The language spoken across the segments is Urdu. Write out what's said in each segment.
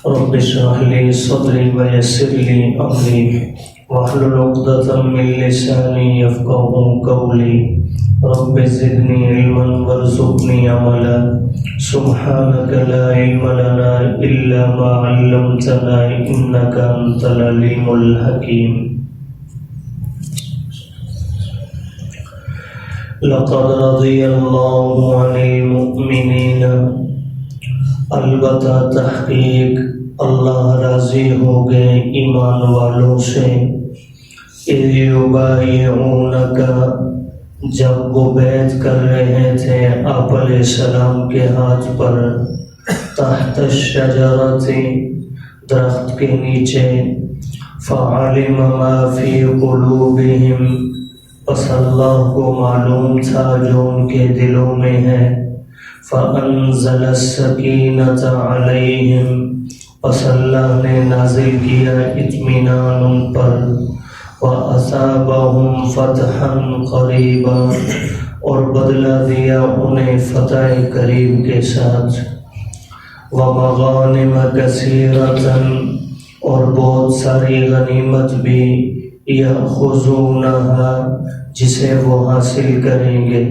رب اشرح لي صدري ويسر لي امري واحلل عقدة من لساني يفقهوا قولي رب زدني علما وارزقني عملا سبحانك لا علم لنا الا ما علمتنا انك انت العليم الحكيم. لقد رضي الله عن المؤمنين، البتہ تحقیق اللہ راضی ہو گئے ایمان والوں سے، اذ یبایعونک جب وہ بیعت کر رہے تھے آپ علیہ السلام کے ہاتھ پر، تحت الشجرۃ درخت کے نیچے، فعلم ما فی قلوبہم پس اللہ کو معلوم تھا جو ان کے دلوں میں ہے، فانزل السکینۃ علیہم پس اللہ نے نازل کیا اطمینان ان پر، وَأَصَابَهُمْ فَتْحًا قَرِيبًا اور بدلہ دیا انہیں فتح قریب کے ساتھ، وَمَغَانِمَ كَثِيرَةً اور بہت ساری غنیمت بھی، يَأْخُذُونَهَا جسے وہ حاصل کریں گے،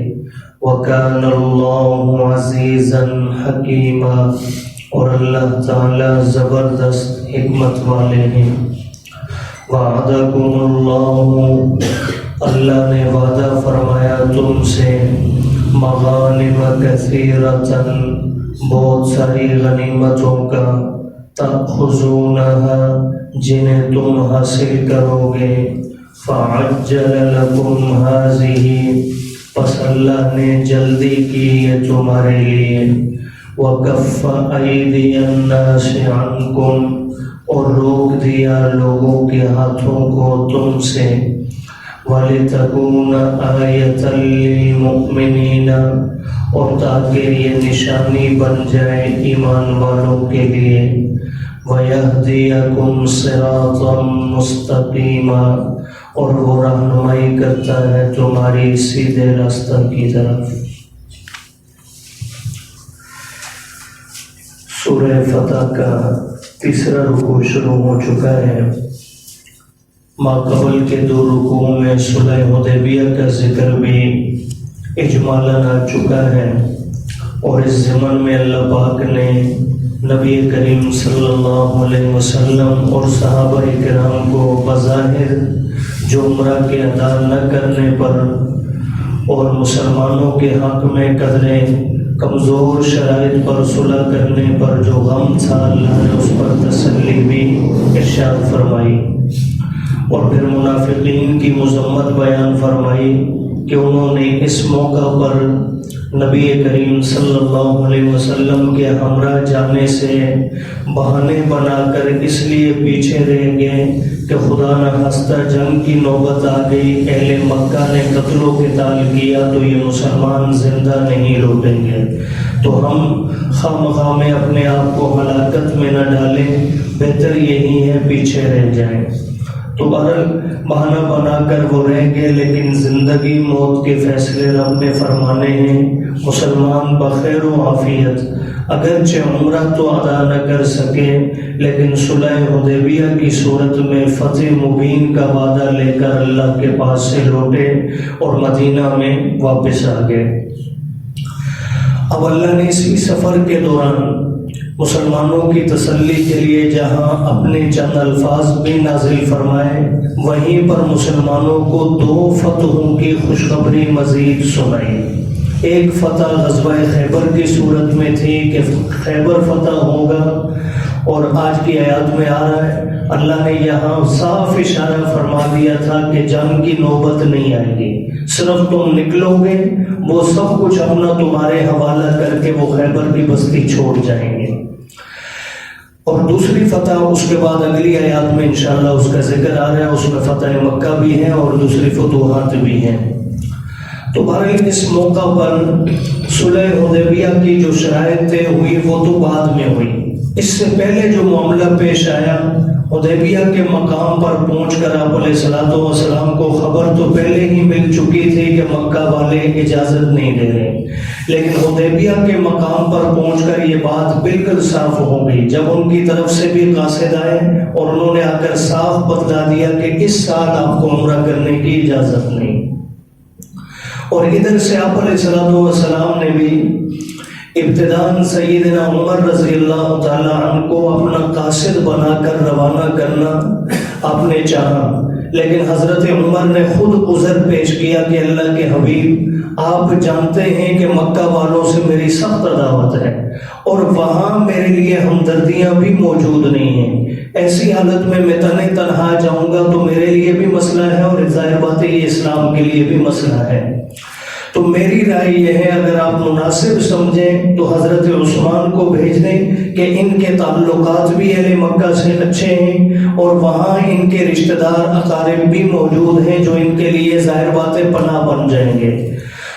وَكَانَ اللَّهُ عَزِيزًا حَكِيمًا اور اللہ تعالی زبردست حکمت والے ہیں. وعدکم اللہ اللہ نے وعدہ فرمایا تم سے، مغانم کثیرۃ بہت ساری غنیمتوں کا، تأخذونہا جنہیں تم حاصل کرو گے، فعجل لکم ہذہ پس اللہ نے جلدی کی یہ تمہارے لیے، وکف ایدی الناس عنکم اور روک دیا لوگوں کے ہاتھوں کو تم سے، وَلِتَكُونَ آیَةً لِلْمُؤْمِنِينَ اور تاکہ یہ نشانی بن جائے ایمان والوں کے لیے، وَيَهْدِيَكُمْ صِرَاطًا مُسْتَقِيمًا اور وہ رہنمائی کرتا ہے تمہاری سیدھے راستہ کی طرف. سورہ فتح کا تیسرا رکوع شروع ہو چکا ہے. ماقبل کے دو رکوعوں میں صلح حدیبیہ کا ذکر بھی اجمالاً آ چکا ہے، اور اس ضمن میں اللہ پاک نے نبی کریم صلی اللہ علیہ وسلم اور صحابہ کرام کو بظاہر جو عمرہ کے ادا نہ کرنے پر اور مسلمانوں کے حق میں قدرے کمزور شرائط پر صلح کرنے پر جو غم تھا، اللہ نے اس پر تسلی بھی ارشاد فرمائی، اور پھر منافقین کی مذمت بیان فرمائی کہ انہوں نے اس موقع پر نبی کریم صلی اللہ علیہ وسلم کے ہمراہ جانے سے بہانے بنا کر اس لیے پیچھے رہ گئے کہ خدا نخواستہ جنگ کی نوبت آ گئی، اہل مکہ نے قتل و قتال کیا تو یہ مسلمان زندہ نہیں لوٹیں گے، تو ہم خواہ میں اپنے آپ کو ہلاکت میں نہ ڈالیں، بہتر یہی ہے پیچھے رہ جائیں. تو بہانہ بنا کر وہ رہ گئے، لیکن زندگی موت کے فیصلے رب نے فرمانے ہیں. مسلمان بخیر و عافیت اگرچہ عمرہ تو ادا نہ کر سکے، لیکن صلح حدیبیہ کی صورت میں فتح مبین کا وعدہ لے کر اللہ کے پاس سے لوٹے اور مدینہ میں واپس آ گئے. اب اللہ نے اسی سفر کے دوران مسلمانوں کی تسلی کے لیے جہاں اپنے چند الفاظ بھی نازل فرمائے، وہیں پر مسلمانوں کو دو فتحوں کی خوشخبری مزید سنائی. ایک فتح غزوہ خیبر کی صورت میں تھی کہ خیبر فتح ہوگا، اور آج کی آیات میں آ رہا ہے اللہ نے یہاں صاف اشارہ فرما دیا تھا کہ جنگ کی نوبت نہیں آئے گی، صرف تم نکلو گے، وہ سب کچھ اپنا تمہارے حوالہ کر کے وہ خیبر کی بستی چھوڑ جائیں گے. اور دوسری فتح اس کے بعد اگلی آیات میں انشاءاللہ اس کا ذکر آ رہا ہے، اس میں فتح مکہ بھی ہے اور دوسری فتوحات بھی ہیں. تو بہرحال اس موقع پر صلح حدیبیہ کی جو شرائطیں ہوئی وہ تو بعد میں ہوئی. اس سے پہلے جو معاملہ پیش آیا حدیبیہ کے مقام پر پہنچ کر آپ علیہ الصلوۃ والسلام کو خبر تو پہلے ہی مل چکی تھی کہ مکہ والے اجازت نہیں دے رہے، لیکن حدیبیہ کے مقام پر پہنچ کر یہ بات بالکل صاف ہو گئی جب ان کی طرف سے بھی قاصد آئے اور انہوں نے آ کر صاف بتلا دیا کہ اس سال آپ کو عمرہ کرنے کی اجازت نہیں۔ اور ادھر سے آپ علیہ الصلوۃ والسلام نے بھی ابتداءً سیدنا عمر رضی اللہ تعالی عنہ کو اپنا قاصد بنا کر روانہ کرنا آپ نے چاہا، لیکن حضرت عمر نے خود عذر پیش کیا کہ اللہ کے حبیب آپ جانتے ہیں کہ مکہ والوں سے میری سخت عداوت ہے اور وہاں میرے لیے ہمدردیاں بھی موجود نہیں ہیں، ایسی حالت میں میں تنہا جاؤں گا تو میرے لیے بھی مسئلہ ہے اور ظاہر بات ہے یہ اسلام کے لیے بھی مسئلہ ہے۔ تو میری رائے یہ ہے اگر آپ مناسب سمجھیں تو حضرت عثمان کو بھیج دیں کہ ان کے تعلقات بھی اہل مکہ سے اچھے ہیں اور وہاں ان کے رشتہ دار اقارب بھی موجود ہیں جو ان کے لیے ظاہر باتیں پناہ بن جائیں گے۔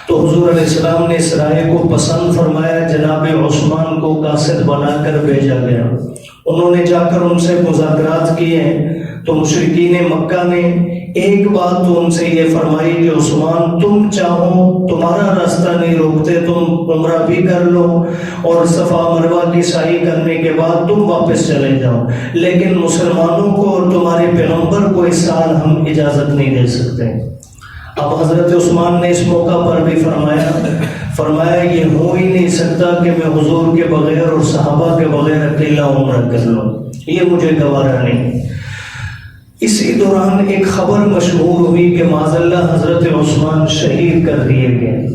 تو حضور علیہ السلام نے اس رائے کو پسند فرمایا، جناب عثمان کو قاصد بنا کر بھیجا گیا۔ انہوں نے جا کر ان سے مذاکرات کیے تو مشرکین مکہ نے ایک بات تو ان سے یہ فرمائی کہ عثمان تم چاہو تمہارا راستہ نہیں روکتے، تم عمرہ بھی کر لو اور صفا مروہ کی سعی کرنے کے بعد تم واپس چلے جاؤ، لیکن مسلمانوں کو اور تمہارے پیغمبر کو اس سال ہم اجازت نہیں دے سکتے۔ اب حضرت عثمان نے اس موقع پر بھی فرمایا یہ ہو ہی نہیں سکتا کہ میں حضور کے بغیر اور صحابہ کے بغیر اکیلا عمرہ کر لوں، یہ مجھے گوارا نہیں۔ اسی دوران ایک خبر مشہور ہوئی کہ معاذ اللہ حضرت عثمان شہید کر دیے گئے۔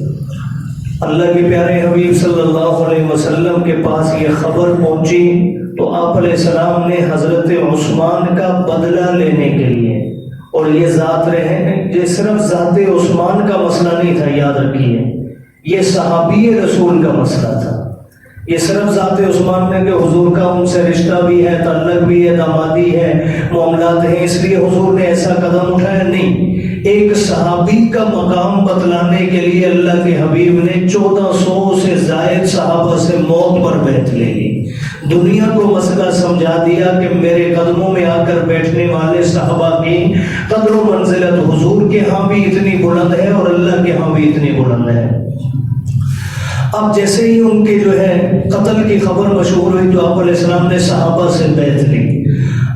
اللہ کے پیارے حبیب صلی اللہ علیہ وسلم کے پاس یہ خبر پہنچی تو آپ علیہ السلام نے حضرت عثمان کا بدلہ لینے کے لیے، اور یہ صرف ذات عثمان کا مسئلہ نہیں تھا، یاد رکھیے یہ صحابی رسول کا مسئلہ تھا، یہ صرف ذات عثمان میں کہ حضور کا ان سے رشتہ بھی ہے، تعلق بھی ہے، دامادی ہے، معاملات ہیں اس لیے حضور نے ایسا قدم اٹھایا، نہیں، ایک صحابی کا مقام بتلانے کے لیے اللہ کے حبیب نے 1400 سے زائد صحابہ سے موت پر بیعت لے لی، دنیا کو مسئلہ سمجھا دیا کہ میرے قدموں میں آ کر بیٹھنے والے صحابہ کی قدر و منزلت حضور کے ہاں بھی اتنی بلند ہے اور اللہ کے ہاں بھی اتنی بلند ہے۔ اب جیسے ہی ان کے قتل کی خبر مشہور ہوئی تو آپ علیہ السلام نے صحابہ سے بیعت لی۔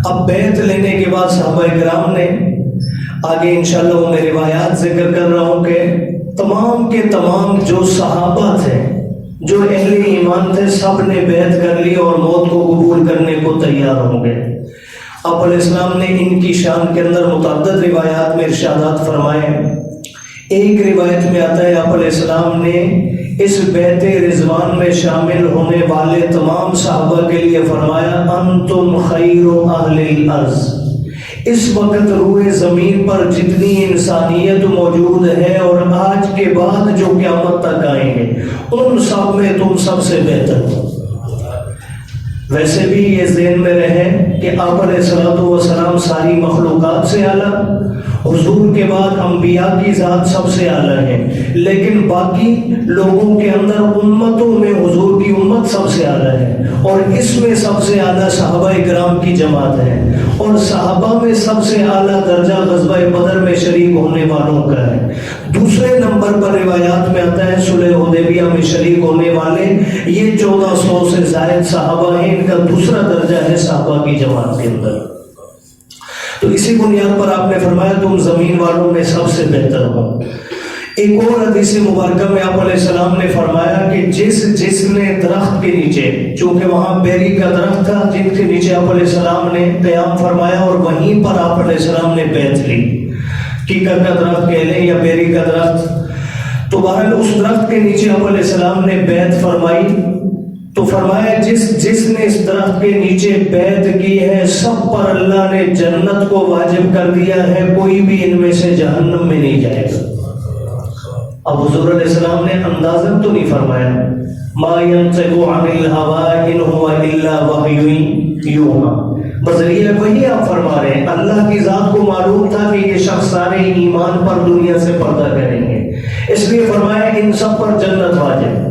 اب بیعت لینے کے بعد صحابہ کرام نے آگے انشاءاللہ میں روایات ذکر کر رہا ہوں کہ تمام کے تمام جو صحابہ تھے، جو اہل ایمان تھے، سب نے بیعت کر لی اور موت کو قبول کرنے کو تیار ہو گئے۔ آپ علیہ السلام نے ان کی شان کے اندر متعدد روایات میں ارشادات فرمائے۔ ایک روایت میں آتا ہے آپ علیہ السلام نے اس بیعت رضوان میں شامل ہونے والے تمام صحابہ کے لیے فرمایا انتم خیر اہل الارض، اس وقت روئے زمین پر جتنی انسانیت موجود ہے اور آج کے بعد جو قیامت تک آئیں گے ان سب میں تم سب سے بہتر ہو۔ ویسے بھی یہ ذہن میں رہے کہ آپ علیہ الصلوۃ والسلام ساری مخلوقات سے اعلیٰ، حضور کے بعد انبیاء کی ذات سب سے اعلیٰ ہے، لیکن باقی لوگوں کے اندر امتوں میں حضور کی امت سب سے اعلیٰ ہے، اور اس میں سب سے اعلیٰ صحابہ کرام کی جماعت ہے، اور صحابہ میں سب سے اعلیٰ درجہ غزوہ بدر میں شریک ہونے والوں کا ہے۔ دوسرے نمبر پر روایات میں آتا ہے صلح حدیبیہ میں شریک ہونے والے یہ 1400 سے زائد صحابہ ہیں، ان کا دوسرا درجہ ہے صحابہ کی جماعت کے اندر۔ تو اسی بنیاد پر آپ نے فرمایا تم زمین والوں میں سب سے بہتر ہو۔ ایک اور حدیث مبارکہ میں آپ علیہ السلام نے فرمایا کہ جس نے درخت کے نیچے، چونکہ وہاں بیری کا درخت تھا جن کے نیچے آپ علیہ السلام نے قیام فرمایا اور وہیں پر آپ علیہ السلام نے بیعت لی، کیکر کا درخت کہہ لیں یا بیری کا درخت، تو بہرحال اس درخت کے نیچے آپ علیہ السلام نے بیعت فرمائی، تو فرمایا جس نے اس درخت کے نیچے بیعت کی ہے سب پر اللہ نے جنت کو واجب کر دیا ہے، کوئی بھی ان میں سے جہنم میں نہیں جائے گا۔ اب حضور علیہ السلام نے اندازن تو نہیں فرمایا ما ينطق عن الهوى ان هو الا وحی یوحی، بذریعہ وہی آپ فرما رہے ہیں، اللہ کی ذات کو معلوم تھا کہ یہ شخص سارے ایمان پر دنیا سے پردہ کریں گے، اس لیے فرمایا ان سب پر جنت واجب۔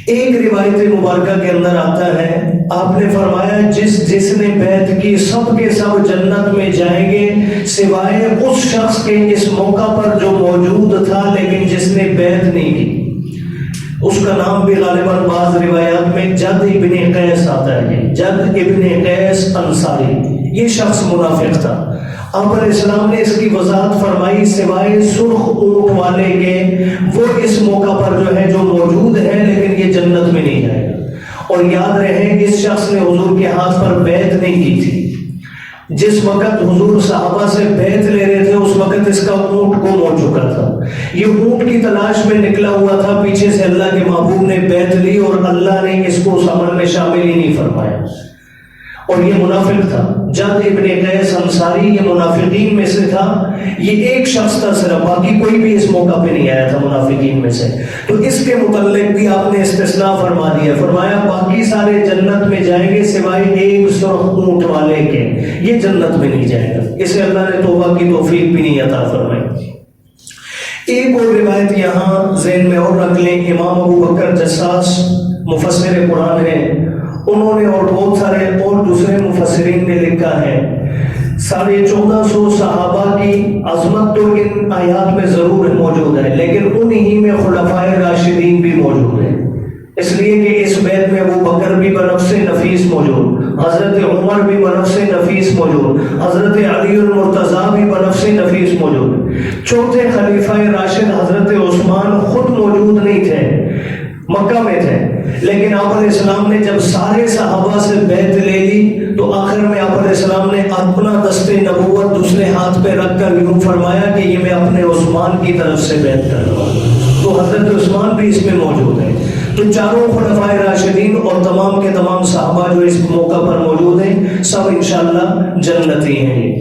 ایک روایت مبارکہ کے اندر آتا ہے آپ نے فرمایا جس نے بیعت کی سب کے سب جنت میں جائیں گے سوائے اس شخص کے اس موقع پر جو موجود تھا لیکن جس نے بیعت نہیں کی. اس کا نام بھی غالباً بعض روایات میں جد ابن قیس آتا ہے. جد ابن قیس انصاری یہ شخص منافق تھا. آپ علیہ السلام نے اس کی وضاحت فرمائی سوائے سرخ اونٹ والے کے وہ اس موقع پر جو ہے جو موجود ہے لیکن یہ جنت میں نہیں جائے گا. اور یاد رہے اس شخص نے حضور کے ہاتھ پر بیعت نہیں کی تھی. جس وقت حضور صحابہ سے بیعت لے رہے تھے اس وقت اس کا اونٹ گم ہو چکا تھا. یہ اونٹ کی تلاش میں نکلا ہوا تھا. پیچھے سے اللہ کے محبوب نے بیعت لی اور اللہ نے اس کو اس عمل میں شامل ہی نہیں فرمایا. اور یہ منافق تھا. جد ابن قیس انصاری یہ منافقین میں سے تھا. یہ ایک شخص تھا صرف, باقی کوئی بھی اس موقع پہ نہیں آیا تھا منافقین میں سے. تو اس کے متعلق بھی آپ نے استثناء فرما دیا. فرمایا باقی سارے جنت میں جائیں گے سوائے ایک سرخ اونٹ والے کے, یہ جنت میں نہیں جائے گا. اسے اللہ نے توبہ کی توفیق بھی نہیں عطا فرمائی. ایک اور روایت یہاں ذہن میں اور رکھ لیں. امام ابو بکر جساس مفسر قرآن ہے, انہوں نے اور بہت سارے اور دوسرے مفسرین نے لکھا ہے 1450 صحابہ کی عظمت تو ان آیات میں ضرور موجود ہے لیکن انہی میں خلفائے راشدین بھی موجود ہیں. اس لیے کہ اس بیت میں ابو بکر بھی بنفس نفیس موجود, حضرت عمر بھی بنفس نفیس موجود, حضرت علی المرتضیٰ بھی بنفس نفیس موجود. چوتھے خلیفہ راشد حضرت عثمان خود موجود نہیں تھے, مکہ میں تھے, لیکن آپ علیہ السلام نے جب سارے صحابہ سے بیعت لے لی تو آخر میں آپ علیہ السلام نے اپنا دست نبوت دوسرے ہاتھ پہ رکھ کر یوں فرمایا کہ یہ میں اپنے عثمان کی طرف سے بیعت کر رہا ہوں. تو حضرت عثمان بھی اس میں موجود ہے. تو چاروں خلفائے راشدین اور تمام کے تمام صحابہ جو اس موقع پر موجود ہیں سب انشاءاللہ جنتی ہیں.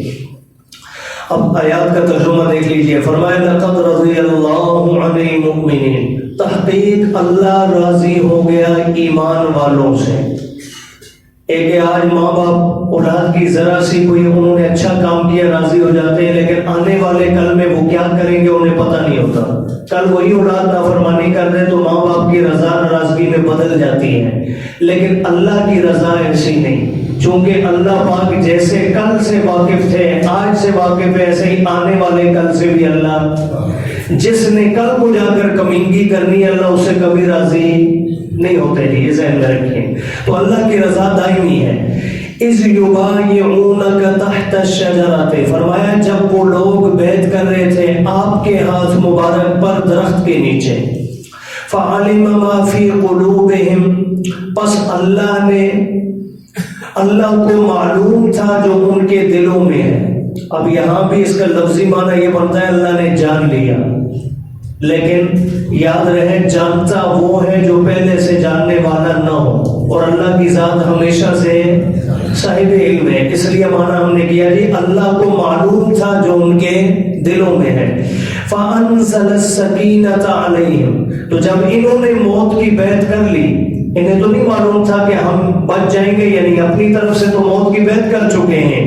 اب آیات کا ترجمہ دیکھ لیجئے. فرمایا لقد رضی اللہ عن المؤمنین, تحقیق اللہ راضی ہو گیا ایمان والوں سے. ایک آج ماں باپ اولاد کی ذرا سی کوئی انہوں نے اچھا کام کیا راضی ہو جاتے ہیں, لیکن آنے والے کل میں وہ کیا کریں گے انہیں پتہ نہیں ہوتا. کل وہی اولاد نافرمانی کر دے تو ماں باپ کی رضا ناراضگی میں بدل جاتی ہے, لیکن اللہ کی رضا ایسی نہیں. چونکہ اللہ پاک جیسے کل سے واقف تھے آج سے واقف ہے, ایسے ہی آنے والے کل سے بھی اللہ, جس نے کل کو جا کر کمینگی کرنی ہے اللہ اسے کبھی راضی نہیں ہوتے. یہ ذہن میں رکھیں. تو اللہ کی رضا دائمی ہے. اذ یبایعونک تحت الشجرۃ, فرمایا جب وہ لوگ بیعت کر رہے تھے آپ کے ہاتھ مبارک پر درخت کے نیچے. فعلم ما فی قلوبہم, پس اللہ کو معلوم تھا جو ان کے دلوں میں ہے. اب یہاں بھی اس کا لفظی معنی یہ بنتا ہے اللہ نے جان لیا, لیکن یاد رہے جانتا وہ ہے جو پہلے سے جاننے والا نہ ہو, اور اللہ کی ذات ہمیشہ سے صاحب علم ہے. اس لیے معنی ہم نے کیا جی اللہ کو معلوم تھا جو ان کے دلوں میں ہے. فَأَنزَلَ السَّكِينَةَ عَلَيْهِمْ, تو جب انہوں نے موت کی بیعت کر لی, انہیں تو نہیں معلوم تھا کہ ہم بچ جائیں گے, یعنی اپنی طرف سے تو موت کی بیعت کر چکے ہیں,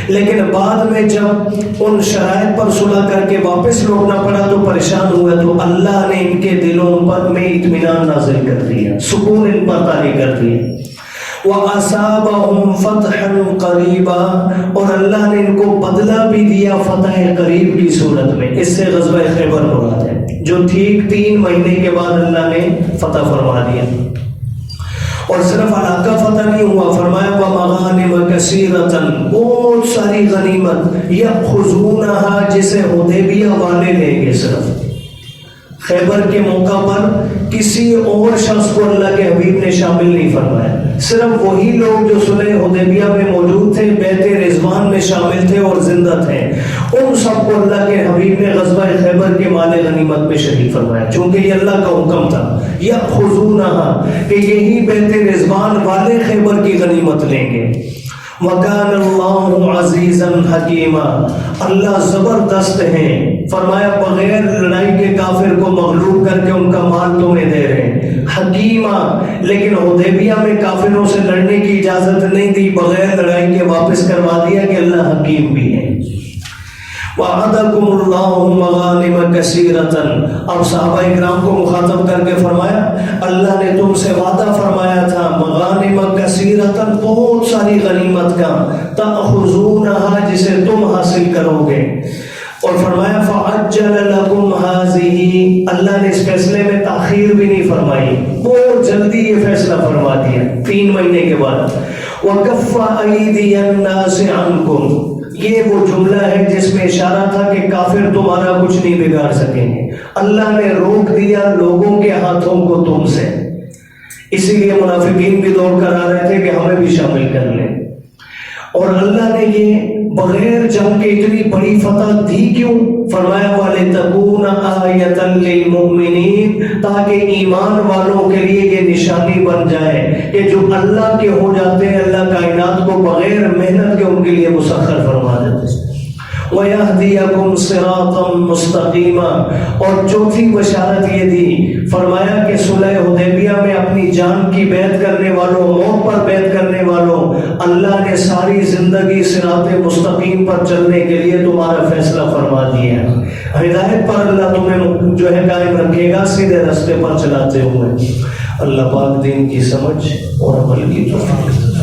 لیکن بعد میں جب ان شرائط پر صلح کر کے واپس لوٹنا پڑا تو پریشان ہوئے, تو اللہ نے ان کے دلوں پر میں اطمینان نازل کر دیا, سکون ان پر طاری کر دیا. وَأَصَابَهُمْ فَتْحًا قَرِيبًا, اور اللہ نے ان کو بدلہ بھی دیا فتح قریب کی صورت میں. اس سے غزوہ خیبر مراد ہے جو ٹھیک 3 مہینے کے بعد اللہ نے فتح فرما دیا. اور صرف علاقہ فتح نہیں ہوا, فرمایا وَمَغَانِمَ كَثِيرَةً, بہت ساری غنیمت يَأْخُذُونَهَا, جسے حدیبیہ والے لیں گے. صرف خیبر کے موقع پر کسی اور شخص کو اللہ کے حبیب نے شامل نہیں فرمایا, صرف وہی لوگ جو صلح حدیبیہ میں موجود تھے, بیعت رضوان میں شامل تھے اور زندہ تھے, ان سب کو اللہ کے حبیب نے غزوہ خیبر کے مال غنیمت میں شریک فرمایا, چونکہ یہ اللہ کا حکم تھا یأخذونها, کہ یہی بیعت رضوان والے خیبر کی غنیمت لیں گے. وَكَانَ اللَّهُ عَزِيزًا حَكِيمًا, اللہ زبردست ہیں. فرمایا بغیر لڑائی کے کافر کو مغلوب کر کے ان کا مال تمہیں دے رہے ہیں. حکیمہ, لیکن حدیبیہ میں کافروں سے لڑنے کی اجازت نہیں دی, بغیر لڑائی کے واپس کروا دیا کہ اللہ حکیم بھی ہے. وعدکم اللہ مغانم کثیرۃ، اب صحابہ اکرام کو مخاطب کر کے فرمایا اللہ نے تم سے وعدہ فرمایا تھا مغانم کثیرۃ، بہت ساری غنیمت کا، تأخذونہا جسے تم حاصل کرو گے، اور فرمایا فعجل لکم ہذہ، اللہ نے اس فیصلے میں تاخیر بھی نہیں فرمائی، بہت جلدی یہ فیصلہ فرما دیا 3 مہینے کے بعد۔ وکف ایدی الناس عنکم، یہ وہ جملہ ہے جس میں اشارہ تھا کہ کافر تمہارا کچھ نہیں بگاڑ سکیں گے، اللہ نے روک دیا لوگوں کے ہاتھوں کو تم سے، اسی لیے منافقین بھی دوڑ کر آ رہے تھے کہ ہمیں بھی شامل کر لیں، اور اللہ نے یہ بغیر جنگ کے اتنی بڑی فتح دی کیوں؟ فرمایا وَلِتَكُونَ آیَةً لِّلْمُؤْمِنِينَ، تاکہ ایمان والوں کے لیے یہ نشانی بن جائے کہ جو اللہ کے ہو جاتے ہیں اللہ کائنات کو بغیر محنت کے ان کے لیے مسخر فرما دیتے ہیں۔ وَيَهْدِيَكُمْ صِرَاطًا مُسْتَقِيمًا، اور چوتھی بشارت یہ دی، فرمایا کہ صلح حدیبیہ میں اپنی جان کی بیعت کرنے والوں، موت پر بیعت کرنے والوں، اللہ نے ساری زندگی صراط مستقیم پر چلنے کے لیے تمہارا فیصلہ فرما دیا ہے، ہدایت پر اللہ تمہیں جو ہے قائم رکھے گا، سیدھے راستے پر چلاتے ہوئے۔ اللہ پاک دین کی سمجھ اور عمل کی توفیق۔